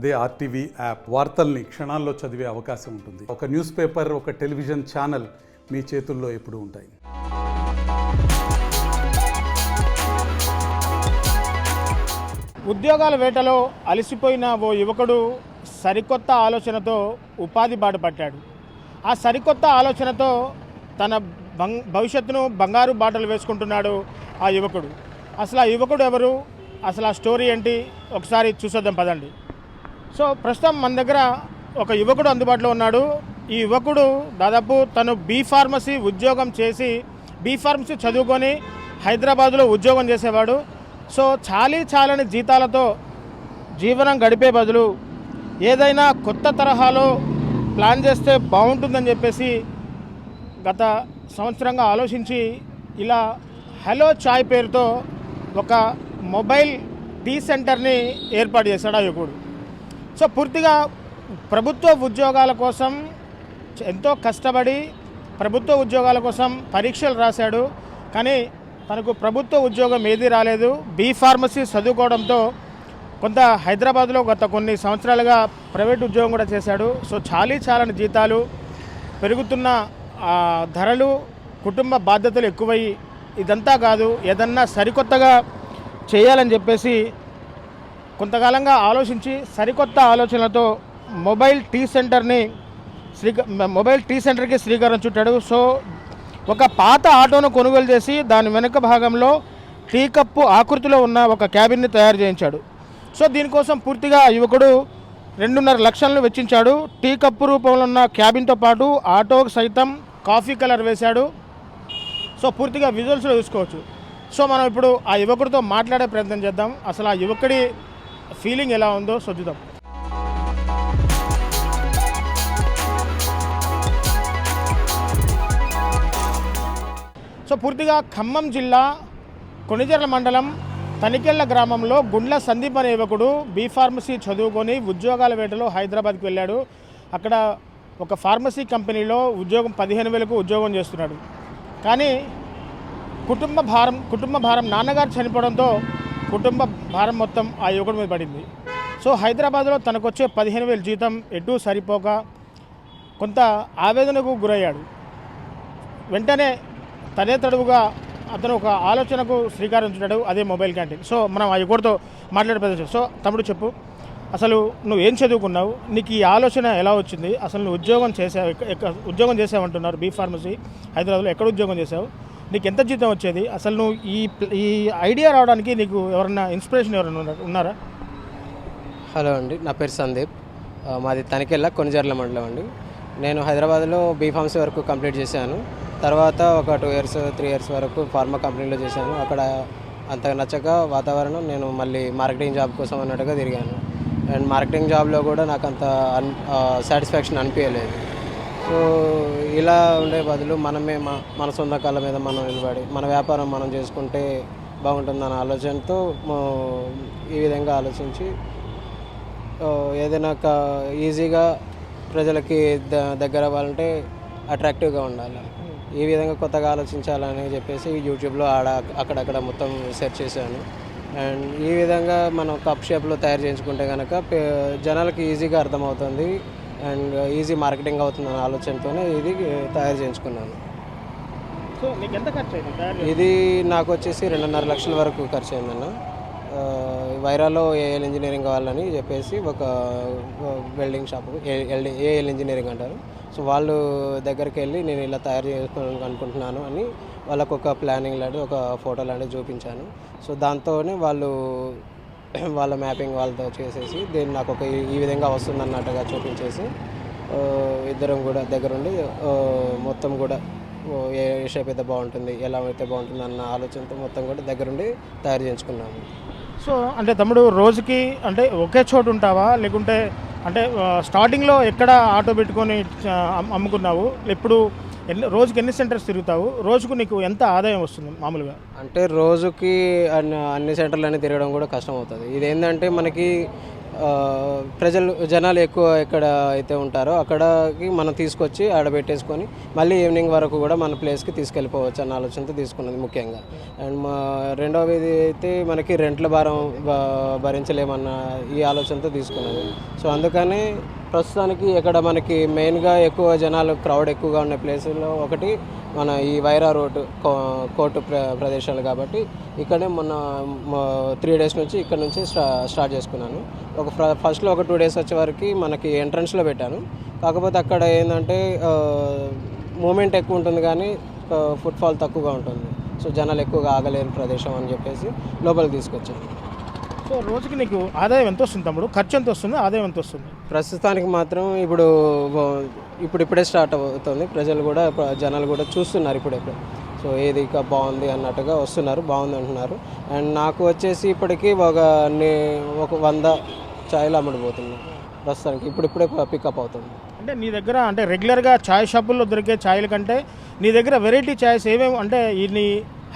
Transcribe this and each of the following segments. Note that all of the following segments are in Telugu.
అదే ఆర్టీవీ యాప్ వార్తల్ని క్షణాల్లో చదివే అవకాశం ఉంటుంది. ఒక న్యూస్ పేపర్, ఒక టెలివిజన్ ఛానల్ మీ చేతుల్లో ఎప్పుడూ ఉంటాయి. ఉద్యోగాల వేటలో అలసిపోయిన ఓ యువకుడు సరికొత్త ఆలోచనతో ఉపాధి బాట పట్టాడు. ఆ సరికొత్త ఆలోచనతో తన భవిష్యత్తును బంగారు బాటలు వేసుకుంటున్నాడు ఆ యువకుడు. అసలు ఆ యువకుడు ఎవరు, అసలు ఆ స్టోరీ ఏంటి ఒకసారి చూసొద్దాం పదండి. సో ప్రస్తుతం మన దగ్గర ఒక యువకుడు అందుబాటులో ఉన్నాడు. ఈ యువకుడు దాదాపు తను బీ.ఫార్మసీ ఉద్యోగం చేసి బీ.ఫార్మసీ చదువుకొని హైదరాబాదులో ఉద్యోగం చేసేవాడు. సో చాలని జీతాలతో జీవనం గడిపే బదులు ఏదైనా కొత్త తరహాలో ప్లాన్ చేస్తే బాగుంటుందని చెప్పేసి గత సంవత్సరంగా ఆలోచించి ఇలా హలో చాయ్ పేరుతో ఒక మొబైల్ టీ సెంటర్ని ఏర్పాటు చేశాడు ఆ యువకుడు. సో పూర్తిగా ప్రభుత్వ ఉద్యోగాల కోసం ఎంతో కష్టపడి ప్రభుత్వ ఉద్యోగాల కోసం పరీక్షలు రాశాడు. కానీ తనకు ప్రభుత్వ ఉద్యోగం ఏదీ రాలేదు. బీ.ఫార్మసీ చదువుకోవడంతో కొంత హైదరాబాద్లో గత కొన్ని సంవత్సరాలుగా ప్రైవేట్ ఉద్యోగం కూడా చేశాడు. సో చాలని జీతాలు, పెరుగుతున్న ధరలు, కుటుంబ బాధ్యతలు ఎక్కువయ్యి ఇదంతా కాదు ఏదన్నా సరికొత్తగా చేయాలని చెప్పేసి కొంతకాలంగా ఆలోచించి సరికొత్త ఆలోచనలతో మొబైల్ టీ సెంటర్కి శ్రీకారం చుట్టాడు. సో ఒక పాత ఆటోను కొనుగోలు చేసి దాని వెనుక భాగంలో టీ కప్పు ఆకృతిలో ఉన్న ఒక క్యాబిన్ని తయారు చేయించాడు. సో దీనికోసం పూర్తిగా యువకుడు 2.5 లక్షలను వెచ్చించాడు. టీ కప్పు రూపంలో ఉన్న క్యాబిన్తో పాటు ఆటోకు సైతం కాఫీ కలర్ వేశాడు. సో పూర్తిగా విజువల్స్లో చూసుకోవచ్చు. సో మనం ఇప్పుడు ఆ యువకుడితో మాట్లాడే ప్రయత్నం చేద్దాం. అసలు ఆ యువకుడి ఫీలింగ్ ఎలా ఉందో చూద్దాం. సో పూర్తిగా ఖమ్మం జిల్లా కొణిజర్ల మండలం తనికెళ్ల గ్రామంలో గుండ్ల సందీప్ అనే యువకుడు బీ.ఫార్మసీ చదువుకొని ఉద్యోగాల వేటలో హైదరాబాద్కి వెళ్ళాడు. అక్కడ ఒక ఫార్మసీ కంపెనీలో ఉద్యోగం 15,000కు ఉద్యోగం చేస్తున్నాడు. కానీ కుటుంబ భారం నాన్నగారు చనిపోవడంతో కుటుంబ భారం మొత్తం ఆ యువకుడి మీద పడింది. సో హైదరాబాద్లో తనకొచ్చే 15,000 జీతం ఎటూ సరిపోక కొంత ఆవేదనకు గురయ్యాడు. వెంటనే తనే తడువుగా అతను ఒక ఆలోచనకు శ్రీకారం చుట్టాడు, అదే మొబైల్ క్యాంటీన్. సో మనం ఆ యువకుడితో మాట్లాడే ప్రదేశం. సో తమ్ముడు చెప్పు, అసలు నువ్వు ఏం చదువుకున్నావు, నీకు ఈ ఆలోచన ఎలా వచ్చింది, అసలు నువ్వు ఉద్యోగం చేసావంటున్నారు బీ.ఫార్మసీ హైదరాబాద్లో, ఎక్కడ ఉద్యోగం చేసావు, నీకు ఎంత జీతం వచ్చేది, అసలు నువ్వు ఈ ఐడియా రావడానికి నీకు ఎవరన్నా ఇన్స్పిరేషన్ ఎవరైనా ఉన్నారా? హలో అండి, నా పేరు సందీప్. మాది తనికెళ్ళ కొణిజర్ల మండలం అండి. నేను హైదరాబాద్లో బీ.ఫార్మసీ వరకు కంప్లీట్ చేశాను. తర్వాత ఒక 2 years 3 years వరకు ఫార్మా కంపెనీలో చేశాను. అక్కడ అంతగా నచ్చక వాతావరణం నేను మళ్ళీ మార్కెటింగ్ జాబ్ కోసం అన్నట్టుగా తిరిగాను. అండ్ మార్కెటింగ్ జాబ్లో కూడా నాకు అంత సాటిస్ఫాక్షన్ అనిపించలేదు. సో ఇలా ఉండే బదులు మనమే మన సొంత కాళ్ళ మీద మనం నిలబడి మన వ్యాపారం మనం చేసుకుంటే బాగుంటుందన్న ఆలోచనతో ఈ విధంగా ఆలోచించి ఏదైనా ఈజీగా ప్రజలకి దగ్గర అవ్వాలంటే అట్రాక్టివ్గా ఉండాలి, ఈ విధంగా కొత్తగా ఆలోచించాలని చెప్పేసి యూట్యూబ్లో అక్కడక్కడ మొత్తం సెర్చ్ చేశాను. అండ్ ఈ విధంగా మనం కప్ షేప్లో తయారు చేయించుకుంటే కనుక జనాలకి ఈజీగా అర్థమవుతుంది అండ్ ఈజీ మార్కెటింగ్ అవుతుందన్న ఆలోచనతోనే ఇది తయారు చేయించుకున్నాను. సో నీకు ఎంత ఖర్చు అయింది? ఇది నాకు వచ్చేసి 2.5 లక్షల వరకు ఖర్చు అయిందన్న. వైరాలో ఏఎల్ ఇంజనీరింగ్ కావాలని చెప్పేసి ఒక వెల్డింగ్ షాప్, ఏఎల్ ఇంజనీరింగ్ అంటారు. సో వాళ్ళు దగ్గరికి వెళ్ళి నేను ఇలా తయారు చేసుకోవాలని అనుకుంటున్నాను అని వాళ్ళకు ఒక ప్లానింగ్ లాంటి ఒక ఫోటో లాంటివి చూపించాను. సో దాంతోనే వాళ్ళు వాళ్ళ మ్యాపింగ్ వాళ్ళతో చేసేసి దీన్ని నాకు ఒక ఈ విధంగా వస్తుంది అన్నట్టుగా చూపించేసి ఇద్దరం కూడా దగ్గరుండి మొత్తం కూడా ఏ షేప్ అయితే బాగుంటుంది, ఎలా అయితే బాగుంటుంది అన్న ఆలోచనతో మొత్తం కూడా దగ్గరుండి తయారు చేయించుకున్నాము. సో అంటే తమ్ముడు రోజుకి అంటే ఒకే చోటు ఉంటావా, లేకుంటే అంటే స్టార్టింగ్లో ఎక్కడ ఆటో పెట్టుకొని అమ్ముకున్నావు, ఇప్పుడు రోజుకి ఎన్ని సెంటర్స్ తిరుగుతావు, రోజుకు నీకు ఎంత ఆదాయం వస్తుంది మామూలుగా? అంటే రోజుకి అన్ని సెంటర్లన్నీ తిరగడం కూడా కష్టం అవుతుంది. ఇదేంటంటే మనకి జనాలు ఎక్కువ ఎక్కడ అయితే ఉంటారో అక్కడికి మనం తీసుకొచ్చి ఆడ పెట్టేసుకొని మళ్ళీ ఈవినింగ్ వరకు కూడా మన ప్లేస్కి తీసుకెళ్ళిపోవచ్చు అన్న ఆలోచనతో తీసుకున్నది ముఖ్యంగా. అండ్ రెండవది అయితే మనకి రెంట్ల భారం భరించలేమన్న ఈ ఆలోచనతో తీసుకున్నది. సో అందుకని ప్రస్తుతానికి ఇక్కడ మనకి మెయిన్గా ఎక్కువ జనాలు క్రౌడ్ ఎక్కువగా ఉన్న ప్లేసుల్లో ఒకటి మన ఈ వైరా రోడ్ కోర్టు ప్రదేశాలు కాబట్టి ఇక్కడే మొన్న 3 days నుంచి ఇక్కడ నుంచి స్టార్ట్ చేసుకున్నాను. ఫస్ట్లో ఒక 2 days వచ్చే వరకు మనకి ఎంట్రన్స్లో పెట్టాను. కాకపోతే అక్కడ ఏంటంటే మూమెంట్ ఎక్కువ ఉంటుంది కానీ ఫుట్ఫాల్ తక్కువగా ఉంటుంది. సో జనాలు ఎక్కువగా ఆగలేని ప్రదేశం అని చెప్పేసి లోపలికి తీసుకొచ్చాను. సో రోజుకి నీకు ఆదాయం ఎంత వస్తుంది తమ్ముడు? ఖర్చు ఎంత వస్తుంది, ఆదాయం ఎంత వస్తుంది? ప్రస్తుతానికి మాత్రం ఇప్పుడిప్పుడే స్టార్ట్ అవుతుంది. ప్రజలు కూడా జనాలు కూడా చూస్తున్నారు ఇప్పుడే. సో ఏది ఇక బాగుంది అన్నట్టుగా వస్తున్నారు, బాగుంది అంటున్నారు. అండ్ నాకు వచ్చేసి ఇప్పటికీ ఒక 100 ఛాయలు అమ్ముడుపోతున్నాయి ప్రస్తుతానికి. ఇప్పుడిప్పుడే పికప్ అవుతుంది. అంటే నీ దగ్గర అంటే రెగ్యులర్గా ఛాయ్ షాపుల్లో దొరికే ఛాయల కంటే నీ దగ్గర వెరైటీ ఛాయ్స్ ఏమేమి, అంటే నీ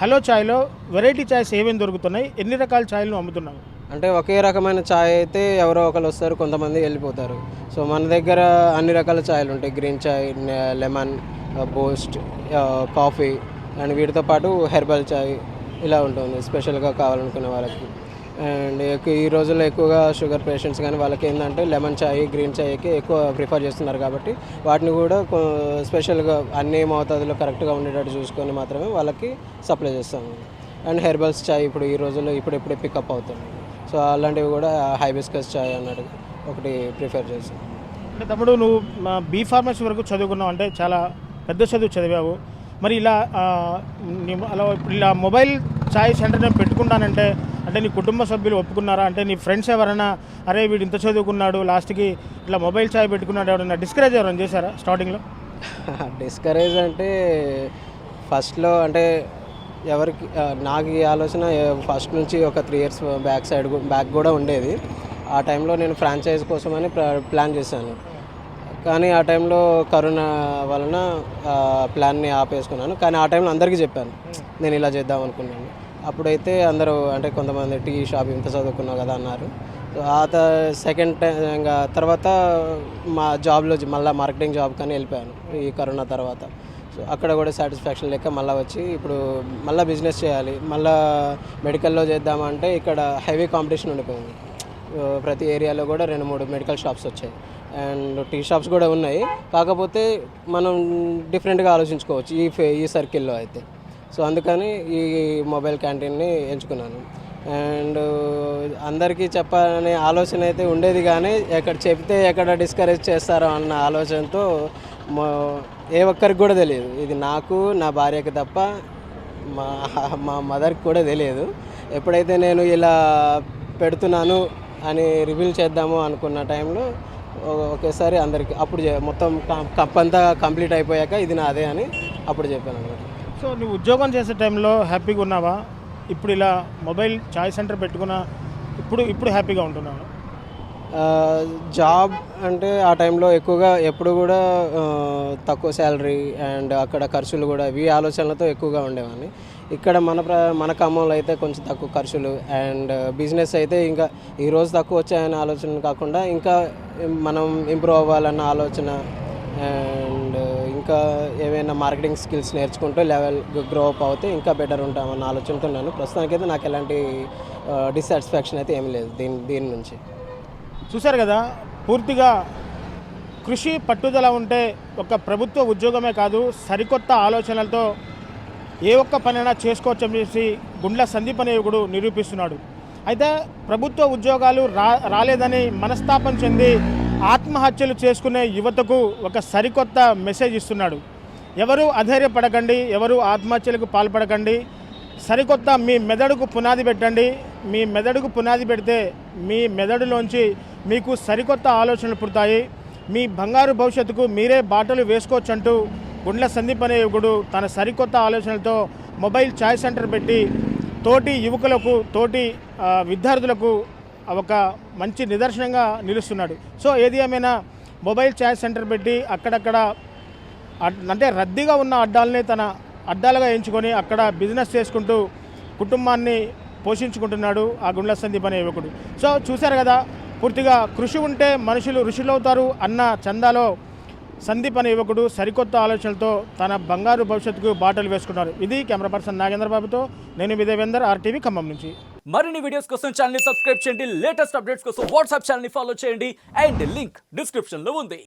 హలో ఛాయ్లో వెరైటీ ఛాయ్స్ ఏమేమి దొరుకుతున్నాయి? ఎన్ని రకాల ఛాయ్లను అమ్ముతున్నావు? అంటే ఒకే రకమైన ఛాయ్ అయితే ఎవరో ఒకరు వస్తారు, కొంతమంది వెళ్ళిపోతారు. సో మన దగ్గర అన్ని రకాల ఛాయ్లు ఉంటాయి. Green chai, lemon, Boost, coffee and వీటితో పాటు హెర్బల్ ఛాయ్ ఇలా ఉంటుంది స్పెషల్గా కావాలనుకునే వాళ్ళకి. అండ్ ఈ రోజుల్లో ఎక్కువగా షుగర్ పేషెంట్స్ కానీ వాళ్ళకి ఏంటంటే లెమన్ ఛాయ్, గ్రీన్ ఛాయ్కి ఎక్కువ ప్రిఫర్ చేస్తున్నారు కాబట్టి వాటిని కూడా స్పెషల్గా అన్ని మోతాదులో కరెక్ట్గా ఉండేటట్టు చూసుకొని మాత్రమే వాళ్ళకి సప్లై చేస్తాము. అండ్ హెర్బల్స్ ఛాయ్ ఇప్పుడు ఈ రోజుల్లో ఇప్పుడే పికప్ అవుతుంది. సో అలాంటివి కూడా హైబిస్కస్ ఛాయ్ అన్నట్టుగా ఒకటి ప్రిఫర్ చేస్తాను. అంటే తమ్ముడు నువ్వు బీ ఫార్మసీ వరకు చదువుకున్నావు, అంటే చాలా పెద్ద చదువు చదివావు. మరి అలా ఇప్పుడు ఇలా మొబైల్ ఛాయ్ సెంటర్ నేను పెట్టుకుంటానంటే అంటే నీ కుటుంబ సభ్యులు ఒప్పుకున్నారా? అంటే నీ ఫ్రెండ్స్ ఎవరైనా అరే వీడు ఇంత చదువుకున్నాడు లాస్ట్కి ఇట్లా మొబైల్ ఛాయ్ పెట్టుకున్నాడు ఎవరైనా డిస్కరేజ్ ఎవరైనా చేశారా స్టార్టింగ్లో? డిస్కరేజ్ అంటే ఫస్ట్లో అంటే ఎవరికి నాకు ఈ ఆలోచన ఫస్ట్ నుంచి ఒక 3 years బ్యాక్ కూడా ఉండేది. ఆ టైంలో నేను ఫ్రాంచైజ్ కోసమని ప్లాన్ చేశాను. కానీ ఆ టైంలో కరోనా వలన ప్లాన్ని ఆపేసుకున్నాను. కానీ ఆ టైంలో అందరికీ చెప్పాను నేను ఇలా చేద్దాం అనుకున్నాను. అప్పుడైతే అందరూ అంటే కొంతమంది టీ షాప్ ఇంత చదువుకున్నావు కదా అన్నారు. సెకండ్ టైం ఇంకా తర్వాత మా జాబ్లో మళ్ళీ మార్కెటింగ్ జాబ్ కానీ వెళ్ళిపోయాను ఈ కరోనా తర్వాత. సో అక్కడ కూడా సాటిస్ఫాక్షన్ లేక మళ్ళీ వచ్చి ఇప్పుడు మళ్ళీ బిజినెస్ చేయాలి, మళ్ళీ మెడికల్లో చేద్దామంటే ఇక్కడ హెవీ కాంపిటీషన్ ఉండిపోయింది. ప్రతి ఏరియాలో కూడా 2-3 మెడికల్ షాప్స్ వచ్చాయి అండ్ టీ షాప్స్ కూడా ఉన్నాయి. కాకపోతే మనం డిఫరెంట్గా ఆలోచించుకోవచ్చు ఈ సర్కిల్లో అయితే. సో అందుకని ఈ మొబైల్ క్యాంటీన్ని ఎంచుకున్నాను. అండ్ అందరికీ చెప్పాలనే ఆలోచన అయితే ఉండేది కానీ ఎక్కడ చెప్తే ఎక్కడ డిస్కరేజ్ చేస్తారో అన్న ఆలోచనతో ఏ ఒక్కరికి కూడా తెలియదు. ఇది నాకు, నా భార్యకి తప్ప మా మదర్కి కూడా తెలియదు. ఎప్పుడైతే నేను ఇలా పెడుతున్నాను అని రివీల్ చేద్దాము అనుకున్న టైంలో ఒకేసారి అందరికీ అప్పుడు మొత్తం కప్ అంతా కంప్లీట్ అయిపోయాక ఇది నాదే అని అప్పుడు చెప్పాను అనమాట. సో నువ్వు ఉద్యోగం చేసే టైంలో హ్యాపీగా ఉన్నావా? ఇప్పుడు ఇలా మొబైల్ ఛాయ్ సెంటర్ పెట్టుకున్న ఇప్పుడు హ్యాపీగా ఉంటున్నావా? జాబ్ అంటే ఆ టైంలో ఎక్కువగా ఎప్పుడు కూడా తక్కువ శాలరీ అండ్ అక్కడ ఖర్చులు కూడా ఇవి ఆలోచనలతో ఎక్కువగా ఉండేవాడిని. ఇక్కడ మన ఖమ్మంలో అయితే కొంచెం తక్కువ ఖర్చులు అండ్ బిజినెస్ అయితే ఇంకా ఈరోజు తక్కువ వచ్చాయనే ఆలోచన కాకుండా ఇంకా మనం ఇంప్రూవ్ అవ్వాలన్న ఆలోచన అండ్ ఇంకా ఏమైనా మార్కెటింగ్ స్కిల్స్ నేర్చుకుంటూ లెవెల్ గ్రో అప్ అవుతే ఇంకా బెటర్ ఉంటామన్న ఆలోచనతో ఉన్నాను. ప్రస్తుతానికైతే నాకు ఎలాంటి డిస్సాటిస్ఫాక్షన్ అయితే ఏం లేదు దీని నుంచి. చూశారు కదా, పూర్తిగా కృషి పట్టుదల ఉంటే ఒక ప్రభుత్వ ఉద్యోగమే కాదు సరికొత్త ఆలోచనలతో ఏ ఒక్క పనైనా చేసుకోవచ్చని చెప్పేసి గుండ్ల సందీప్ అనే యువకుడు నిరూపిస్తున్నాడు. అయితే ప్రభుత్వ ఉద్యోగాలు రాలేదని మనస్తాపం చెంది ఆత్మహత్యలు చేసుకునే యువతకు ఒక సరికొత్త మెసేజ్ ఇస్తున్నాడు. ఎవరు అధైర్యపడకండి, ఎవరు ఆత్మహత్యలకు పాల్పడకండి, సరికొత్త మీ మెదడుకు పునాది పెట్టండి. మీ మెదడుకు పునాది పెడితే మీ మెదడులోంచి మీకు సరికొత్త ఆలోచనలు పుడతాయి. మీ బంగారు భవిష్యత్తుకు మీరే బాటలు వేసుకోవచ్చు అంటూ గుండ్ల సందీప్ అనే యువకుడు తన సరికొత్త ఆలోచనలతో మొబైల్ ఛాయ్ సెంటర్ పెట్టి తోటి యువకులకు, తోటి విద్యార్థులకు ఒక మంచి నిదర్శనంగా నిలుస్తున్నాడు. సో ఏది ఏమైనా మొబైల్ ఛాయ్ సెంటర్ పెట్టి అక్కడక్కడ అంటే రద్దీగా ఉన్న అడ్డాలని తన అడ్డాలుగా ఎంచుకొని అక్కడ బిజినెస్ చేసుకుంటూ కుటుంబాన్ని పోషించుకుంటున్నాడు ఆ గుండ్ల సందీప్ అనే యువకుడు. సో చూశారు కదా, పూర్తిగా కృషి ఉంటే మనుషులు ఋషులవుతారు అన్న చందాలో సందీప్ అనే యువకుడు సరికొత్త ఆలోచనలతో తన బంగారు భవిష్యత్తుకు బాటలు వేసుకున్నారు. ఇది కెమెరా పర్సన్ నాగేంద్ర బాబుతో నేను మీ దేవేందర్, RTV ఖమ్మం నుంచి. మరిన్ని వీడియోస్ కోసం ఛానల్ ని సబ్స్క్రైబ్ చేయండి. లేటెస్ట్ అప్డేట్స్ కోసం వాట్సాప్ ఛానల్ ని ఫాలో చేయండి. అండ్ లింక్ డిస్క్రిప్షన్ లో ఉంది.